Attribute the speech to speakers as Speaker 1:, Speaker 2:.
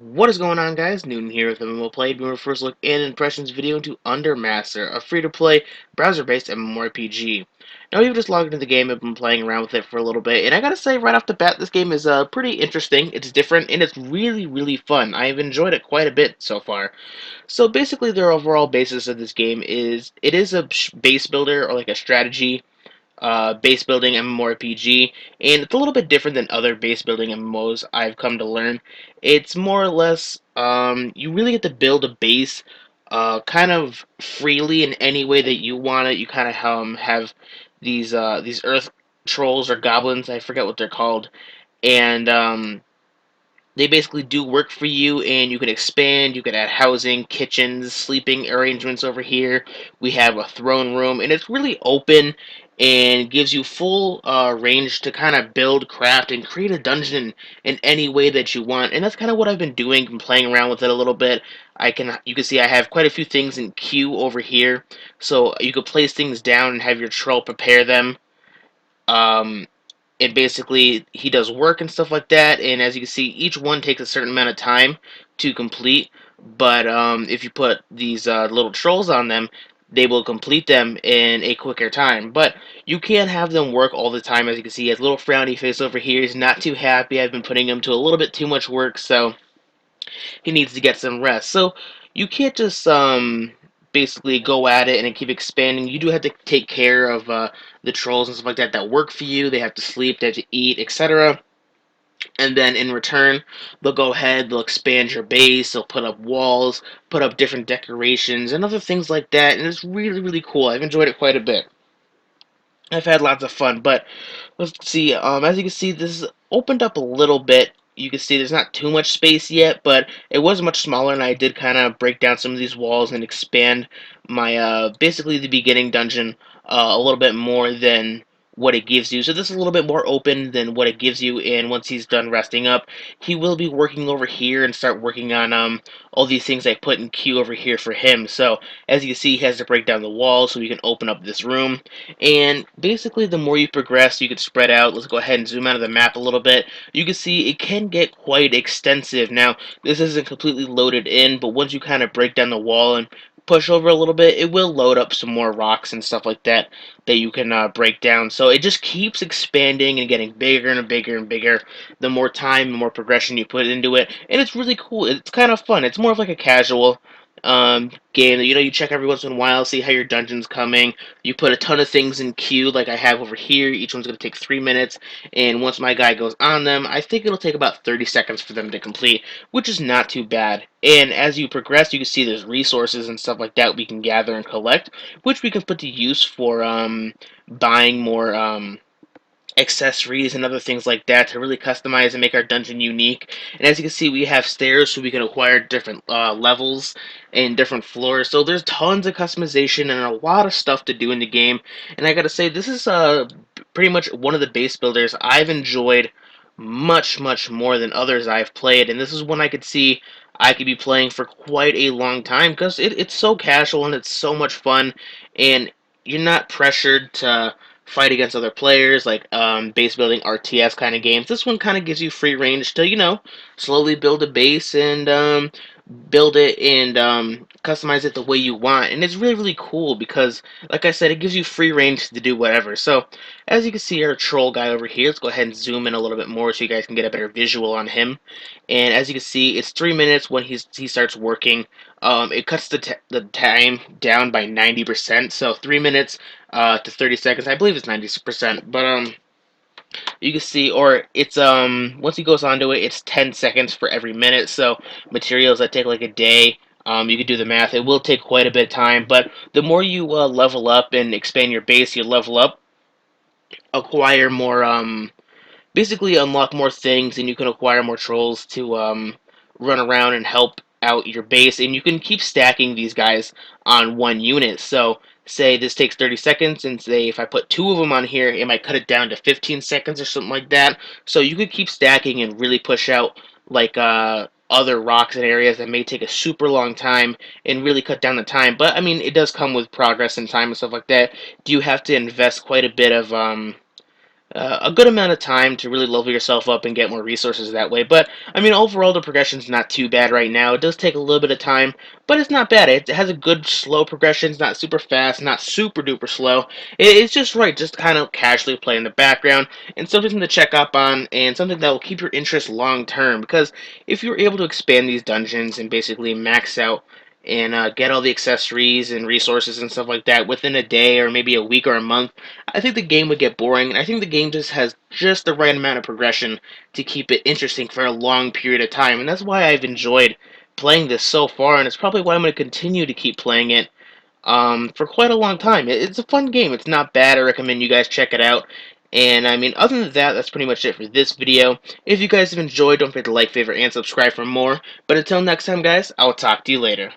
Speaker 1: What is going on, guys? Newton here with MMORTS, doing our first look and impressions video into UnderMaster, a free-to-play, browser-based MMORPG. Now, we've just logged into the game, I've been playing around with it for a little bit, and I gotta say, right off the bat, this game is pretty interesting, it's different, and it's really, really fun. I've enjoyed it quite a bit so far. So basically, the overall basis of this game is, it is a base builder, or like a strategy base building MMORPG, and it's a little bit different than other base building MMOs I've come to learn. It's more or less you really get to build a base kind of freely in any way that you want it. You kind of have these earth trolls or goblins, I forget what they're called, and they basically do work for you, and you can expand, you can add housing, kitchens, sleeping arrangements over here. We have a throne room, and it's really open and gives you full range to kind of build, craft, and create a dungeon in any way that you want. And that's kind of what I've been doing, been playing around with it a little bit. You can see I have quite a few things in queue over here, so you could place things down and have your troll prepare them. Um, and basically he does work and stuff like that, and as you can see, each one takes a certain amount of time to complete, but if you put these little trolls on them, they will complete them in a quicker time. But you can't have them work all the time. As you can see, he has a little frowny face over here. He's not too happy. I've been putting him to a little bit too much work, so he needs to get some rest. So you can't just basically go at it and keep expanding. You do have to take care of the trolls and stuff like that that work for you. They have to sleep, they have to eat, etc. And then in return, they'll go ahead, they'll expand your base, they'll put up walls, put up different decorations, and other things like that. And it's really, really cool. I've enjoyed it quite a bit. I've had lots of fun, but let's see. As you can see, this is opened up a little bit. You can see there's not too much space yet, but it was much smaller, and I did kind of break down some of these walls and expand my basically the beginning dungeon a little bit more than what it gives you. So this is a little bit more open than what it gives you. And once he's done resting up, he will be working over here and start working on all these things I put in queue over here for him. So as you can see, he has to break down the walls so we can open up this room. And basically, the more you progress, you can spread out. Let's go ahead and zoom out of the map a little bit. You can see it can get quite extensive. Now, this isn't completely loaded in, but once you kind of break down the wall and push over a little bit, it will load up some more rocks and stuff like that that you can break down. So it just keeps expanding and getting bigger and bigger and bigger the more time and more progression you put into it. And it's really cool. It's kind of fun. It's more of like a casual game that you check every once in a while, see how your dungeon's coming. You put a ton of things in queue like I have over here. Each one's going to take 3 minutes, and once my guy goes on them, I think it'll take about 30 seconds for them to complete, which is not too bad. And as you progress, you can see there's resources and stuff like that we can gather and collect, which we can put to use for buying more accessories and other things like that to really customize and make our dungeon unique. And as you can see, we have stairs so we can acquire different levels and different floors. So there's tons of customization and a lot of stuff to do in the game. And I gotta say, this is pretty much one of the base builders I've enjoyed much, much more than others I've played. And this is one I could see I could be playing for quite a long time because it's so casual and it's so much fun. And you're not pressured to fight against other players, like base building RTS kind of games. This one kind of gives you free range to, slowly build a base and build it and customize it the way you want. And it's really, really cool because, like I said, it gives you free range to do whatever. So, as you can see, our troll guy over here, let's go ahead and zoom in a little bit more so you guys can get a better visual on him. And as you can see, it's 3 minutes when he starts working. It cuts the time down by 90%. So 3 minutes to 30 seconds. I believe it's 90%, but you can see, or it's once he goes onto it, it's 10 seconds for every minute. So materials that take like a day, you can do the math. It will take quite a bit of time, but the more you level up and expand your base, you level up, acquire more basically unlock more things, and you can acquire more trolls to run around and help out your base, and you can keep stacking these guys on one unit. So say this takes 30 seconds, and say if I put two of them on here, it might cut it down to 15 seconds or something like that. So you could keep stacking and really push out like other rocks and areas that may take a super long time and really cut down the time. But I mean, it does come with progress and time and stuff like that. Do you have to invest quite a bit of a good amount of time to really level yourself up and get more resources that way. But I mean, overall, the progression's not too bad right now. It does take a little bit of time, but it's not bad. It has a good slow progression. It's not super fast, not super duper slow. It's just right, just kind of casually play in the background, and something to check up on, and something that will keep your interest long term. Because if you're able to expand these dungeons and basically max out and get all the accessories and resources and stuff like that within a day or maybe a week or a month, I think the game would get boring, and I think the game just has just the right amount of progression to keep it interesting for a long period of time, and that's why I've enjoyed playing this so far, and it's probably why I'm going to continue to keep playing it for quite a long time. It's a fun game. It's not bad. I recommend you guys check it out. And I mean, other than that, that's pretty much it for this video. If you guys have enjoyed, don't forget to like, favorite, and subscribe for more. But until next time, guys, I'll talk to you later.